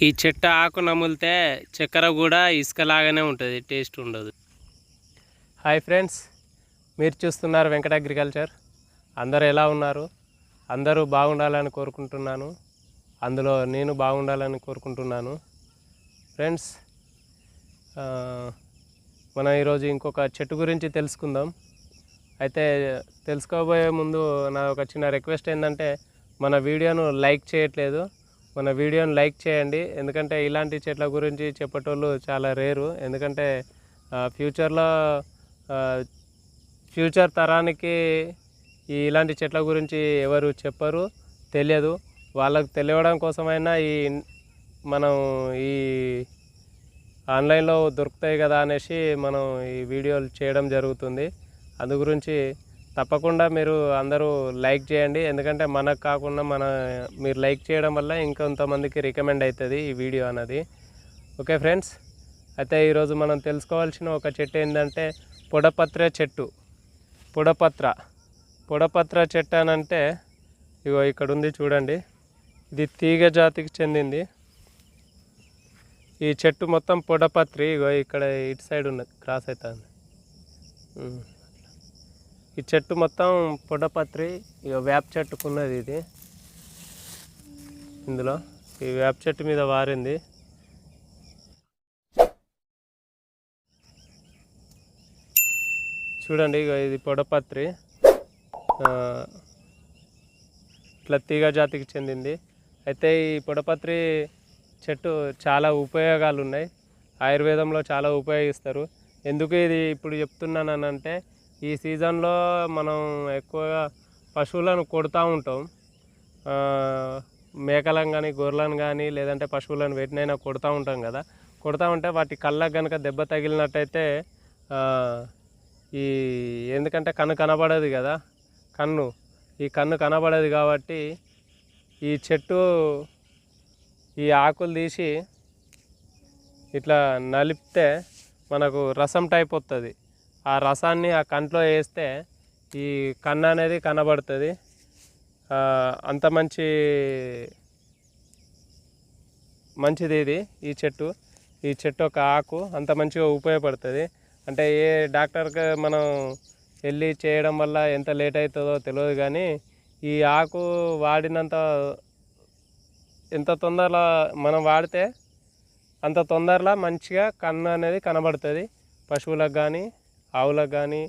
ఈ చెట్టు ఆకు నములితే చక్కెర కూడా ఇసుకలాగానే ఉంటుంది, టేస్ట్ ఉండదు. హాయ్ ఫ్రెండ్స్, మీరు చూస్తున్నారు వెంకట అగ్రికల్చర్. అందరూ ఎలా ఉన్నారు? అందరూ బాగుండాలని కోరుకుంటున్నాను. అందులో నేను బాగుండాలని కోరుకుంటున్నాను. ఫ్రెండ్స్, మనం ఈరోజు ఇంకొక చెట్టు గురించి తెలుసుకుందాం. అయితే తెలుసుకోబోయే ముందు నా ఒక చిన్న రిక్వెస్ట్ ఏంటంటే, మన వీడియోను లైక్ చేయట్లేదు. మన వీడియోని లైక్ చేయండి. ఎందుకంటే ఇలాంటి చెట్ల గురించి చెప్పేటోళ్ళు చాలా రేరు. ఎందుకంటే ఫ్యూచర్ తరానికి ఇలాంటి చెట్ల గురించి ఎవరు చెప్పరు, తెలియదు. వాళ్ళకు తెలియడం కోసమైనా మనం ఈ ఆన్లైన్లో దొరుకుతాయి కదా అనేసి మనం ఈ వీడియోలు చేయడం జరుగుతుంది. అందు గురించి తప్పకుండా మీరు అందరూ లైక్ చేయండి. ఎందుకంటే మనకు కాకుండా మీరు లైక్ చేయడం వల్ల ఇంకొంతమందికి రికమెండ్ అవుతుంది ఈ వీడియో అన్నది. ఓకే ఫ్రెండ్స్, అయితే ఈరోజు మనం తెలుసుకోవాల్సిన ఒక చెట్టు ఏంటంటే పొడపత్ర చెట్టు. పొడపత్ర చెట్టు అని అంటే ఇగో ఇక్కడ ఉంది చూడండి. ఇది తీగ జాతికి చెందింది. ఈ చెట్టు మొత్తం పొడపత్రి. ఇగో ఇక్కడ ఇటు సైడ్ ఉన్నది, క్రాస్ అవుతుంది. ఈ చెట్టు మొత్తం పొడపత్రి. ఇక వేప చెట్టుకున్నది ఇది. ఇందులో ఈ వేప చెట్టు మీద వారింది. చూడండి, ఇక ఇది పొడపత్రి. ఇట్లా తీగ జాతికి చెందింది. అయితే ఈ పొడపత్రి చెట్టు చాలా ఉపయోగాలు ఉన్నాయి. ఆయుర్వేదంలో చాలా ఉపయోగిస్తారు. ఎందుకు ఇది ఇప్పుడు చెప్తున్నానంటే, ఈ సీజన్లో మనం ఎక్కువగా పశువులను కొడుతూ ఉంటాం. మేకలను కానీ గొర్రెలను కానీ లేదంటే పశువులను వేటినైనా కొడుతూ ఉంటాం కదా. కొడుతూ ఉంటే వాటి కళ్ళకు కనుక దెబ్బ తగిలినట్టయితే ఎందుకంటే కన్ను కనబడదు కదా. ఈ కన్ను కనబడదు కాబట్టి ఈ చెట్టు ఈ ఆకులు తీసి ఇట్లా నలిపితే మనకు రసం టైప్ వస్తుంది. ఆ రసాన్ని ఆ కంట్లో వేస్తే ఈ కన్ను అనేది కనబడుతుంది. అంత మంచిది ఇది. ఈ చెట్టు ఒక ఆకు అంత మంచిగా ఉపయోగపడుతుంది. అంటే ఏ డాక్టర్కి మనం వెళ్ళి చేయడం వల్ల ఎంత లేట్ అవుతుందో తెలియదు, కానీ ఈ ఆకు వాడినంత ఎంత తొందరలో మనం వాడితే అంత తొందరలో మంచిగా కన్ను అనేది కనబడుతుంది. పశువులకు కానీ ఆవులకు కానీ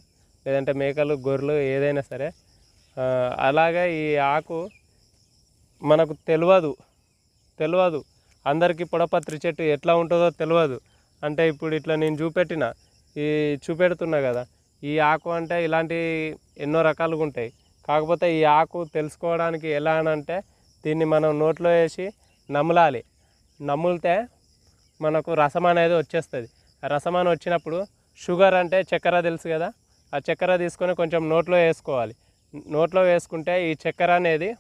లేదంటే మేకలు గొర్రెలు ఏదైనా సరే. అలాగే ఈ ఆకు మనకు తెలియదు అందరికీ పొడపత్రి చెట్టు ఎట్లా ఉంటుందో తెలియదు. అంటే ఇప్పుడు ఇట్లా నేను చూపెడుతున్నా కదా, ఈ ఆకు అంటే ఇలాంటి ఎన్నో రకాలుగా ఉంటాయి. కాకపోతే ఈ ఆకు తెలుసుకోవడానికి ఎలా అంటే, దీన్ని మనం నోట్లో వేసి నములితే మనకు రసం అనేది వచ్చేస్తుంది. రసం అని వచ్చినప్పుడు షుగర్ అంటే చక్కెర తెలుసు కదా, ఆ చక్కెర తీసుకొని కొంచెం నోట్లో వేసుకోవాలి. నోట్లో వేసుకుంటే ఈ చక్కెర అనేది,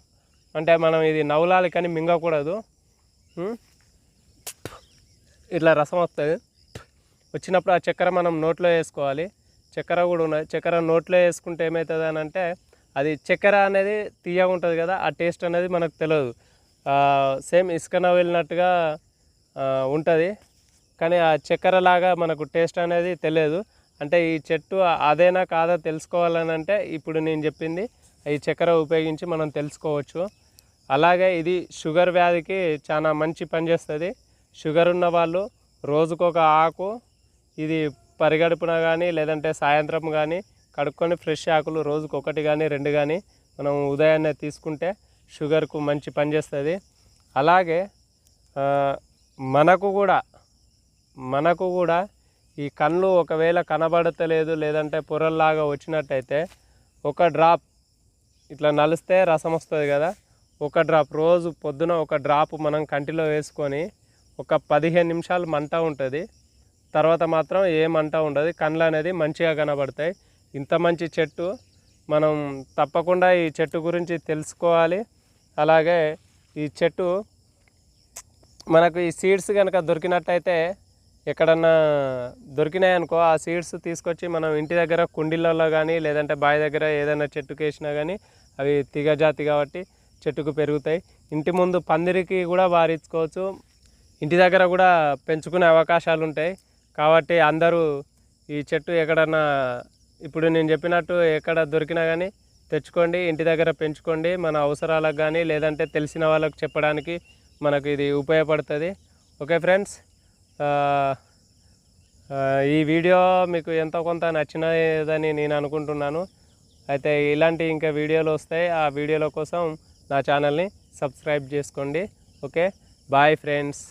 అంటే మనం ఇది నవలాలి కానీ మింగకూడదు. ఇట్లా రసం వస్తుంది. వచ్చినప్పుడు ఆ చక్కెర మనం నోట్లో వేసుకోవాలి. చక్కెర కూడా ఉన్నది. చక్కెర నోట్లో వేసుకుంటే ఏమవుతుంది అని అంటే, అది చక్కెర అనేది తీయగా ఉంటుంది కదా, ఆ టేస్ట్ అనేది మనకు తెలియదు. సేమ్ ఇసుక నవిలినట్టుగా ఉంటుంది, కానీ ఆ చక్కెర లాగా మనకు టేస్ట్ అనేది తెలియదు. అంటే ఈ చెట్టు అదేనా కాదా తెలుసుకోవాలని అంటే ఇప్పుడు నేను చెప్పింది ఈ చక్కెర ఉపయోగించి మనం తెలుసుకోవచ్చు. అలాగే ఇది షుగర్ వ్యాధికి చాలా మంచి పనిచేస్తుంది. షుగర్ ఉన్న వాళ్ళు రోజుకొక ఆకు ఇది పరిగడుపున కానీ లేదంటే సాయంత్రం కానీ కడుక్కొని ఫ్రెష్ ఆకులు రోజుకు 1 కానీ 2 కానీ మనం ఉదయాన్నే తీసుకుంటే షుగర్కు మంచి పనిచేస్తుంది. అలాగే మనకు కూడా ఈ కళ్ళు ఒకవేళ కనబడతలేదు లేదంటే పొరల్లాగా వచ్చినట్టయితే ఒక డ్రాప్ ఇట్లా నలిస్తే రసం వస్తుంది కదా, ఒక డ్రాప్ రోజు పొద్దున ఒక డ్రాప్ మనం కంటిలో వేసుకొని ఒక 15 నిమిషాలు మంట ఉంటుంది. తర్వాత మాత్రం ఏ మంట ఉండదు. కళ్ళు అనేది మంచిగా కనబడతాయి. ఇంత మంచి చెట్టు, మనం తప్పకుండా ఈ చెట్టు గురించి తెలుసుకోవాలి. అలాగే ఈ చెట్టు మనకు ఈ సీడ్స్ కనుక దొరికినట్టయితే, ఎక్కడన్నా దొరికినాయనుకో, ఆ సీడ్స్ తీసుకొచ్చి మనం ఇంటి దగ్గర కుండీలలో కానీ లేదంటే బావి దగ్గర ఏదైనా చెట్టుకు వేసినా కానీ అవి తీగ జాతి కాబట్టి చెట్టుకు పెరుగుతాయి. ఇంటి ముందు పందిరికి కూడా వారించుకోవచ్చు. ఇంటి దగ్గర కూడా పెంచుకునే అవకాశాలు ఉంటాయి. కాబట్టి అందరూ ఈ చెట్టు ఎక్కడన్నా ఇప్పుడు నేను చెప్పినట్టు ఎక్కడ దొరికినా కానీ తెచ్చుకోండి, ఇంటి దగ్గర పెంచుకోండి. మన అవసరాలకు కానీ లేదంటే తెలిసిన వాళ్ళకు చెప్పడానికి మనకు ఇది ఉపయోగపడుతుంది. ఓకే ఫ్రెండ్స్, ఈ వీడియో మీకు ఎంతో కొంత నచ్చినదని నేను అనుకుంటున్నాను. అయితే ఇలాంటి ఇంకా వీడియోలు వస్తాయి. ఆ వీడియోల కోసం నా ఛానల్ని సబ్స్క్రైబ్ చేసుకోండి. Okay, bye friends.